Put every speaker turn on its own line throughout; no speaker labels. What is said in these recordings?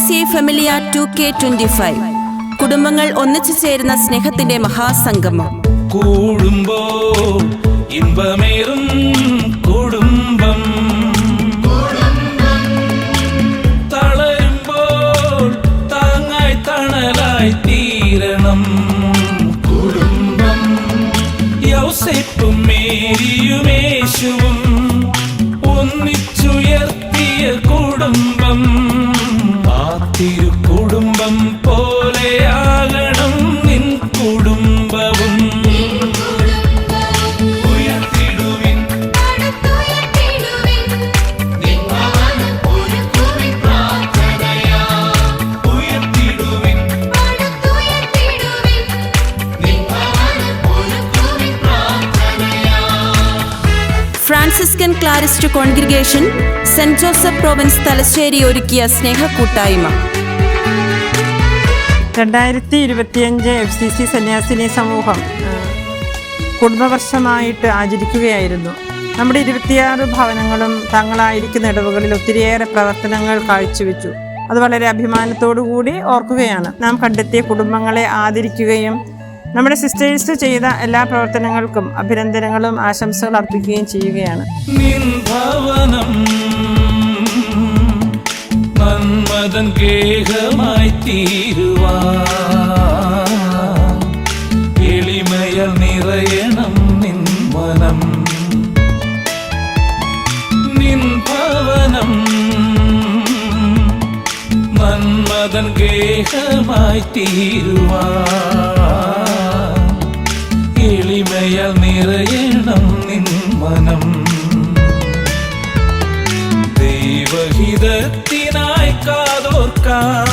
FCCI ഫെമിലിയ 2K25 കുടുംബങ്ങൾ ഒന്നിച്ചു ചേരുന്ന സ്നേഹത്തിന്റെ മഹാസംഗമം.
കൂടുമ്പോൾ ഇൻപമേറും കുടുംബം, തളരുമ്പോൾ താങ്ങായി തണലായി തീരണം കുടുംബം. യൗസേപ്പും മേരിയും യേശുവും ഒന്നിച്ചുയർത്തിയ കുടുംബം, ആ തിരുക്കുടുംബം പോലെയാകണം നിൻ കുടുംബവും.
Franciscan Clarist congregation saint Joseph province Thalassery ഒരുക്കിയ സ്നേഹക്കൂട്ടായ്മ.
2025 FCC സന്യാസിനി സമൂഹം കുടുംബവർഷമായിട്ട് ആചരിക്കുകയായിരുന്നു. നമ്മുടെ 26 ഭവനങ്ങളും തങ്ങളായിരിക്കുന്ന ഇടവുകളിൽ ഒത്തിരിയേറെ പ്രവർത്തനങ്ങൾ കാഴ്ചവെച്ചു. അത് വളരെ അഭിമാനത്തോടു കൂടി ഓർക്കുകയാണ്. നാം കണ്ടെത്തിയ കുടുംബങ്ങളെ ആദരിക്കുകയും നമ്മുടെ സിസ്റ്റേഴ്സ് ചെയ്ത എല്ലാ പ്രവർത്തനങ്ങൾക്കും അഭിനന്ദനങ്ങളും ആശംസകൾ അർപ്പിക്കുകയും ചെയ്യുകയാണ്.
നന്മതൻ ഗേഹമായി തീരുവാൻ എളിമയാൽ നിറയണം നിൻ മനം. നിൻ ഭവനം നന്മതൻ ഗേഹമായി തീരുവാൻ എളിമയാൽ നിറയണം നിൻ മനം. ദൈവഹിതത്തിനായി കാതോർക്കാം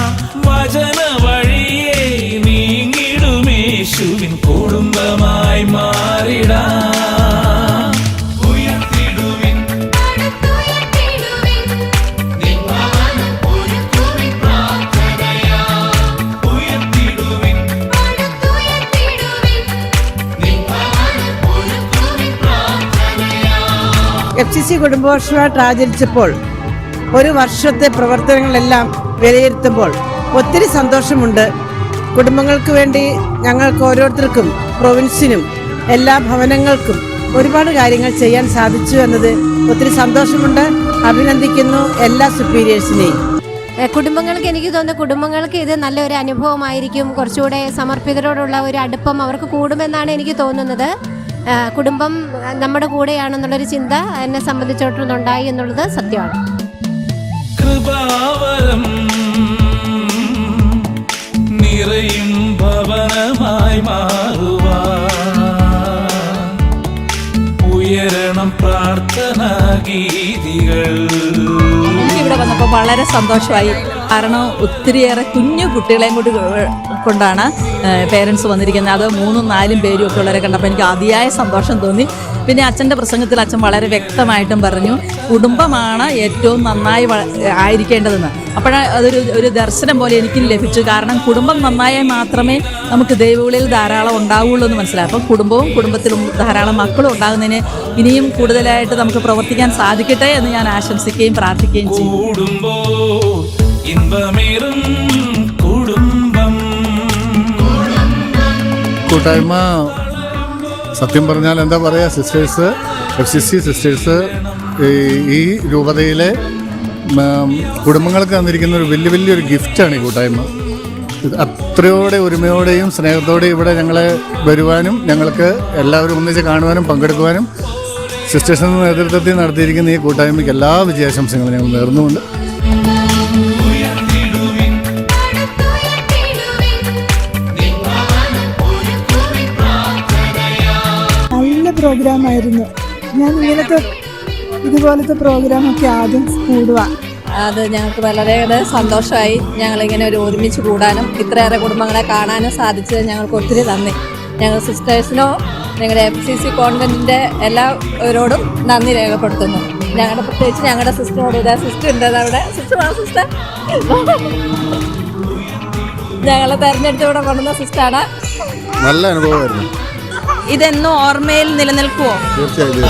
വചന വഴിയെ നീങ്ങിടുമേശുവിൻ കുടുംബമായി മാറിടാം.
FCC കുടുംബവർഷമായിട്ട് ആചരിച്ചപ്പോൾ ഒരു വർഷത്തെ പ്രവർത്തനങ്ങളെല്ലാം വിലയിരുത്തുമ്പോൾ ഒത്തിരി സന്തോഷമുണ്ട്. കുടുംബങ്ങൾക്ക് വേണ്ടി ഞങ്ങൾക്ക് ഓരോരുത്തർക്കും പ്രൊവിൻസിനും എല്ലാ ഭവനങ്ങൾക്കും ഒരുപാട് കാര്യങ്ങൾ ചെയ്യാൻ സാധിച്ചു എന്നത് ഒത്തിരി സന്തോഷമുണ്ട്. അഭിനന്ദിക്കുന്നു എല്ലാ സുപ്പീരിയേഴ്സിനെയും.
കുടുംബങ്ങൾക്ക് എനിക്ക് തോന്നുന്നു കുടുംബങ്ങൾക്ക് ഇത് നല്ലൊരു അനുഭവമായിരിക്കും. കുറച്ചുകൂടെ സമർപ്പിതരോടുള്ള ഒരു അടുപ്പം അവർക്ക് കൂടുമെന്നാണ് എനിക്ക് തോന്നുന്നത്. കുടുംബം നമ്മുടെ കൂടെയാണെന്നുള്ളൊരു ചിന്ത എന്നെ സംബന്ധിച്ചിടത്തോളം ഉണ്ടായി എന്നുള്ളത് സത്യമാണ്.
കൃപാവരം നിറയും ഭവനമായി മാറുവാൻ ഉയരണം പ്രാർത്ഥനാ ഗീതികൾ.
ഇവിടെ വന്നപ്പോൾ വളരെ സന്തോഷമായി. കാരണം ഒത്തിരിയേറെ കുഞ്ഞു കുട്ടികളെയും കൂടി കൊണ്ടാണ് പേരൻസ് വന്നിരിക്കുന്നത്. അത് 3ഉം 4ഉം പേരും ഒക്കെ ഉള്ളവരെ കണ്ടപ്പോൾ എനിക്ക് അതിയായ സന്തോഷം തോന്നി. പിന്നെ അച്ഛൻ്റെ പ്രസംഗത്തിൽ അച്ഛൻ വളരെ വ്യക്തമായിട്ടും പറഞ്ഞു കുടുംബമാണ് ഏറ്റവും നന്നായി ആയിരിക്കേണ്ടതെന്ന്. അതൊരു ദർശനം പോലെ എനിക്കും ലഭിച്ചു. കാരണം കുടുംബം നന്നായാൽ മാത്രമേ നമുക്ക് ദൈവവിളിയിൽ ധാരാളം ഉണ്ടാവുള്ളൂ എന്ന് മനസ്സിലായി. അപ്പം കുടുംബവും കുടുംബത്തിലും ധാരാളം മക്കളും ഉണ്ടാകുന്നതിന് ഇനിയും കൂടുതലായിട്ട് നമുക്ക് പ്രവർത്തിക്കാൻ സാധിക്കട്ടെ എന്ന് ഞാൻ ആശംസിക്കുകയും പ്രാർത്ഥിക്കുകയും ചെയ്യും.
കൂട്ടായ്മ സത്യം പറഞ്ഞാൽ എന്താ പറയുക, സിസ്റ്റേഴ്സ് FCC സിസ്റ്റേഴ്സ് ഈ രൂപതയിലെ കുടുംബങ്ങൾക്ക് തന്നിരിക്കുന്ന ഒരു വലിയൊരു ഗിഫ്റ്റാണ് ഈ കൂട്ടായ്മ. അത്രയോടെ ഒരുമയോടെയും സ്നേഹത്തോടെയും ഇവിടെ ഞങ്ങളെ വരുവാനും ഞങ്ങൾക്ക് എല്ലാവരും ഒന്നിച്ച് കാണുവാനും പങ്കെടുക്കുവാനും സിസ്റ്റേഴ്സിൻ്റെ നേതൃത്വത്തിൽ നടത്തിയിരിക്കുന്ന ഈ കൂട്ടായ്മയ്ക്ക് എല്ലാ വിജയാശംസകളും ഞങ്ങൾ നേർന്നുകൊണ്ട്
പ്രോഗ്രാമായിരുന്നു. ഞാൻ ഇതുപോലത്തെ പ്രോഗ്രാമൊക്കെ ആദ്യം കൂടുക.
അത് ഞങ്ങൾക്ക് വളരെയേറെ സന്തോഷമായി. ഞങ്ങളിങ്ങനെ ഒരുമിച്ച് കൂടാനും ഇത്രയേറെ കുടുംബങ്ങളെ കാണാനും സാധിച്ചത് ഞങ്ങൾക്ക് ഒത്തിരി നന്ദി. ഞങ്ങൾ സിസ്റ്റേഴ്സിനോ ഞങ്ങളുടെ FCC കോൺവെൻറ്റിൻ്റെ എല്ലാവരോടും നന്ദി രേഖപ്പെടുത്തുന്നു. പ്രത്യേകിച്ച് ഞങ്ങളുടെ സിസ്റ്ററോട്. സിസ്റ്റർ ഉണ്ട് അവിടെ. സിസ്റ്റർ ഞങ്ങളെ തെരഞ്ഞെടുത്തിവിടെ കൊണ്ടുവന്ന സിസ്റ്ററാണ്.
നല്ല അനുഭവമായിരുന്നു.
ഇതെന്നും ഓർമ്മയിൽ നിലനിൽക്കുമോ?
തീർച്ചയായും.